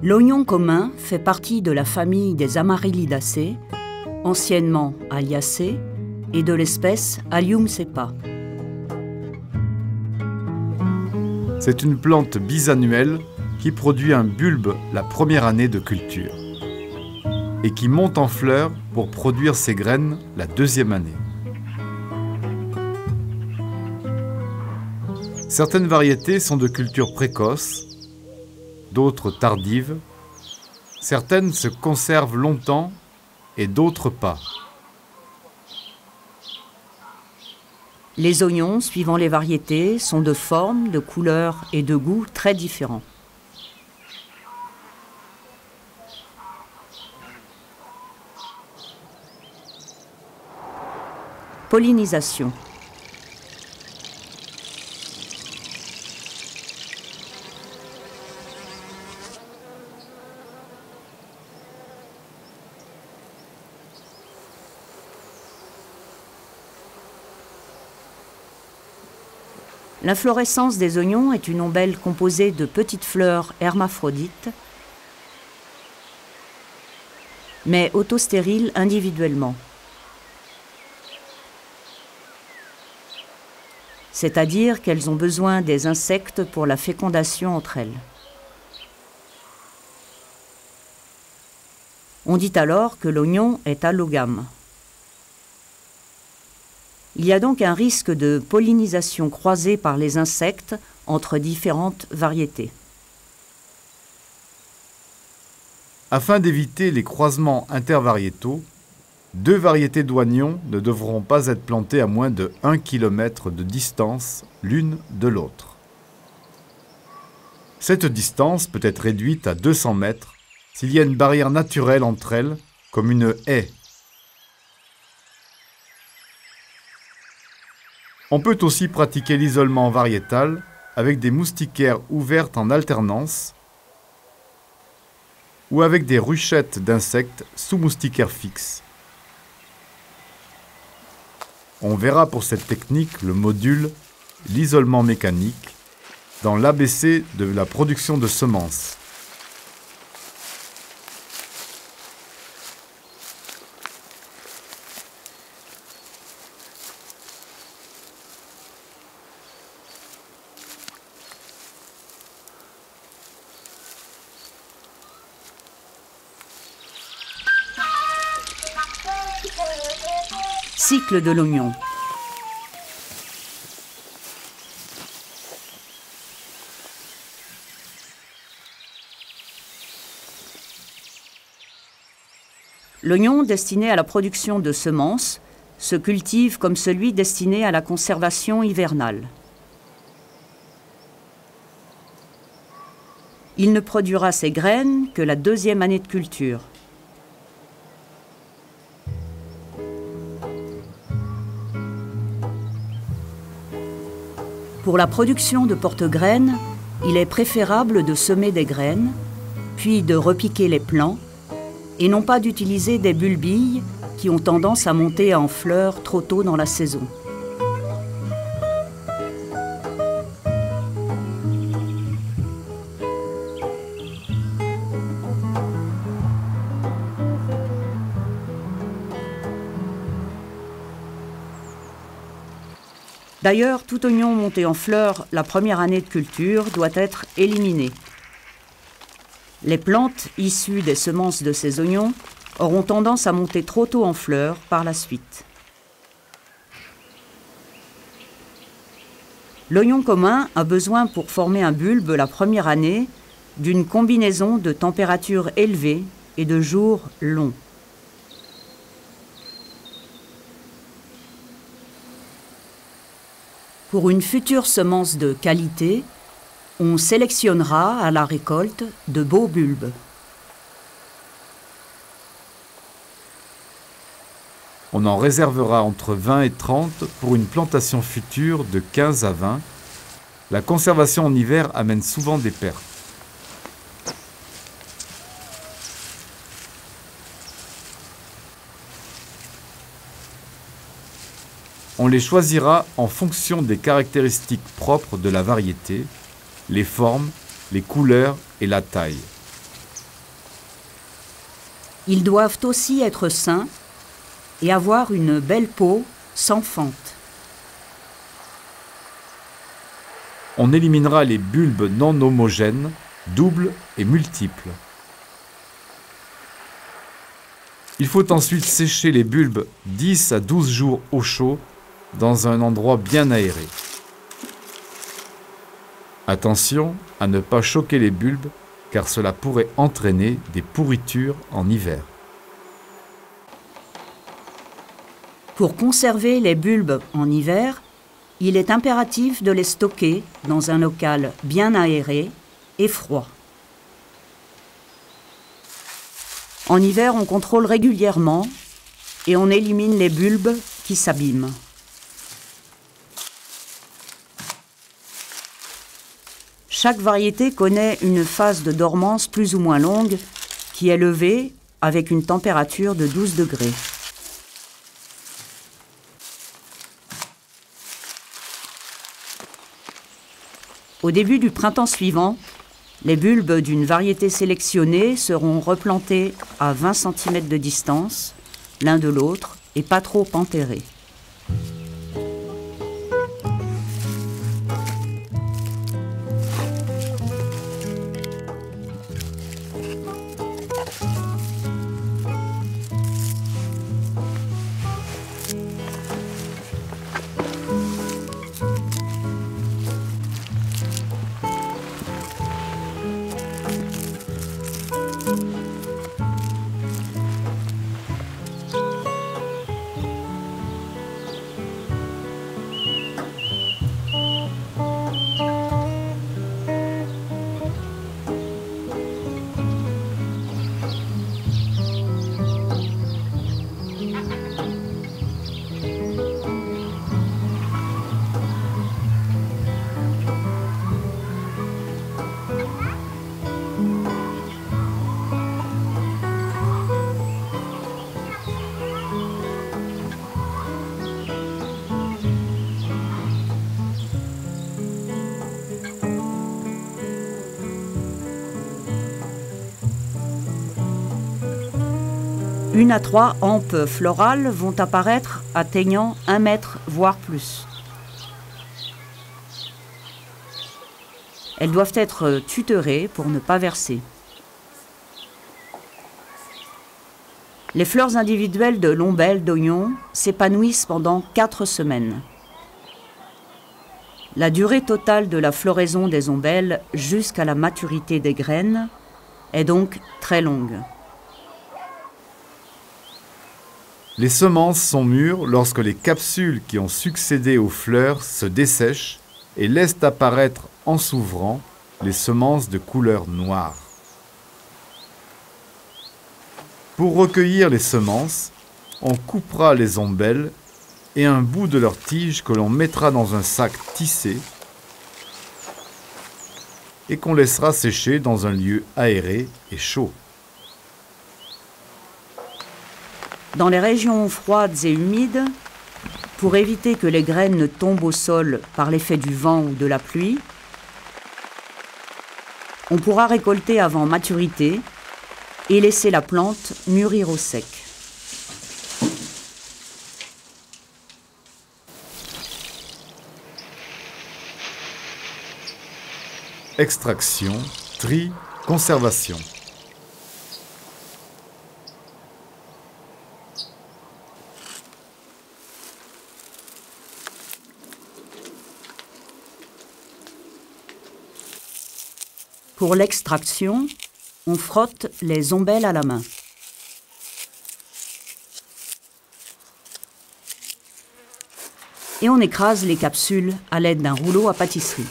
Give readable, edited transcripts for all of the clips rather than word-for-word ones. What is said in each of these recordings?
L'oignon commun fait partie de la famille des Amaryllidaceae, anciennement Alliaceae, et de l'espèce Allium cepa. C'est une plante bisannuelle qui produit un bulbe la première année de culture et qui monte en fleurs pour produire ses graines la deuxième année. Certaines variétés sont de culture précoce, d'autres tardives, certaines se conservent longtemps et d'autres pas. Les oignons, suivant les variétés, sont de forme, de couleur et de goût très différents. Pollinisation. L'inflorescence des oignons est une ombelle composée de petites fleurs hermaphrodites, mais autostériles individuellement. C'est-à-dire qu'elles ont besoin des insectes pour la fécondation entre elles. On dit alors que l'oignon est allogame. Il y a donc un risque de pollinisation croisée par les insectes entre différentes variétés. Afin d'éviter les croisements intervariétaux, 2 variétés d'oignons ne devront pas être plantées à moins de 1 km de distance l'une de l'autre. Cette distance peut être réduite à 200 mètres s'il y a une barrière naturelle entre elles, comme une haie. On peut aussi pratiquer l'isolement variétal avec des moustiquaires ouvertes en alternance ou avec des ruchettes d'insectes sous moustiquaires fixes. On verra pour cette technique le module « L'isolement mécanique » dans l'ABC de la production de semences. Cycle de l'oignon. L'oignon destiné à la production de semences se cultive comme celui destiné à la conservation hivernale. Il ne produira ses graines que la deuxième année de culture. Pour la production de porte-graines, il est préférable de semer des graines, puis de repiquer les plants, et non pas d'utiliser des bulbilles qui ont tendance à monter en fleurs trop tôt dans la saison. D'ailleurs, tout oignon monté en fleurs la première année de culture doit être éliminé. Les plantes issues des semences de ces oignons auront tendance à monter trop tôt en fleurs par la suite. L'oignon commun a besoin pour former un bulbe la première année d'une combinaison de températures élevées et de jours longs. Pour une future semence de qualité, on sélectionnera à la récolte de beaux bulbes. On en réservera entre 20 et 30 pour une plantation future de 15 à 20. La conservation en hiver amène souvent des pertes. On les choisira en fonction des caractéristiques propres de la variété, les formes, les couleurs et la taille. Ils doivent aussi être sains et avoir une belle peau sans fente. On éliminera les bulbes non homogènes, doubles et multiples. Il faut ensuite sécher les bulbes 10 à 12 jours au chaud dans un endroit bien aéré. Attention à ne pas choquer les bulbes car cela pourrait entraîner des pourritures en hiver. Pour conserver les bulbes en hiver, il est impératif de les stocker dans un local bien aéré et froid. En hiver, on contrôle régulièrement et on élimine les bulbes qui s'abîment. Chaque variété connaît une phase de dormance plus ou moins longue qui est levée avec une température de 12 degrés. Au début du printemps suivant, les bulbes d'une variété sélectionnée seront replantés à 20 cm de distance, l'un de l'autre, et pas trop enterrés. Une à 3 hampes florales vont apparaître atteignant 1 mètre, voire plus. Elles doivent être tutorées pour ne pas verser. Les fleurs individuelles de l'ombelle d'oignon s'épanouissent pendant 4 semaines. La durée totale de la floraison des ombelles jusqu'à la maturité des graines est donc très longue. Les semences sont mûres lorsque les capsules qui ont succédé aux fleurs se dessèchent et laissent apparaître en s'ouvrant les semences de couleur noire. Pour recueillir les semences, on coupera les ombelles et un bout de leur tige que l'on mettra dans un sac tissé et qu'on laissera sécher dans un lieu aéré et chaud. Dans les régions froides et humides, pour éviter que les graines ne tombent au sol par l'effet du vent ou de la pluie, on pourra récolter avant maturité et laisser la plante mûrir au sec. Extraction, tri, conservation. Pour l'extraction, on frotte les ombelles à la main. Et on écrase les capsules à l'aide d'un rouleau à pâtisserie.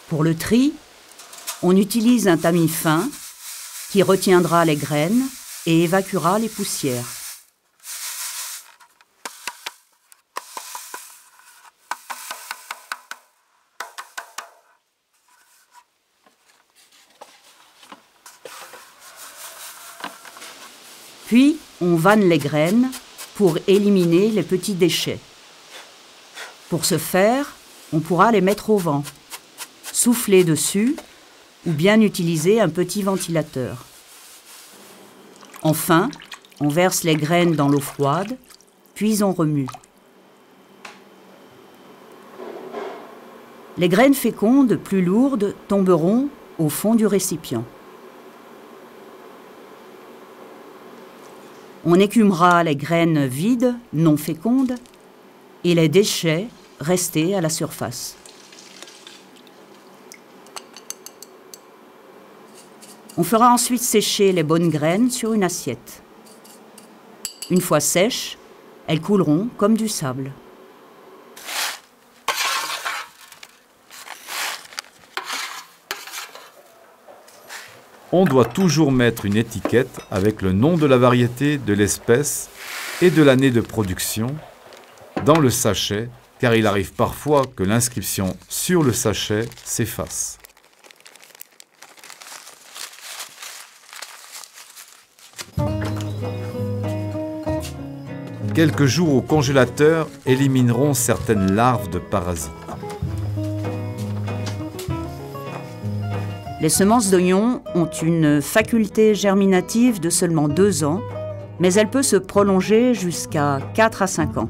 Pour le tri, on utilise un tamis fin qui retiendra les graines et évacuera les poussières. Puis, on vanne les graines pour éliminer les petits déchets. Pour ce faire, on pourra les mettre au vent, souffler dessus ou bien utiliser un petit ventilateur. Enfin, on verse les graines dans l'eau froide, puis on remue. Les graines fécondes, plus lourdes, tomberont au fond du récipient. On écumera les graines vides, non fécondes, et les déchets restés à la surface. On fera ensuite sécher les bonnes graines sur une assiette. Une fois sèches, elles couleront comme du sable. On doit toujours mettre une étiquette avec le nom de la variété, de l'espèce et de l'année de production dans le sachet, car il arrive parfois que l'inscription sur le sachet s'efface. Quelques jours au congélateur élimineront certaines larves de parasites. Les semences d'oignons ont une faculté germinative de seulement 2 ans, mais elle peut se prolonger jusqu'à 4 à 5 ans.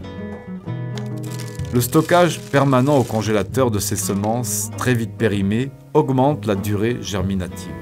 Le stockage permanent au congélateur de ces semences, très vite périmées, augmente la durée germinative.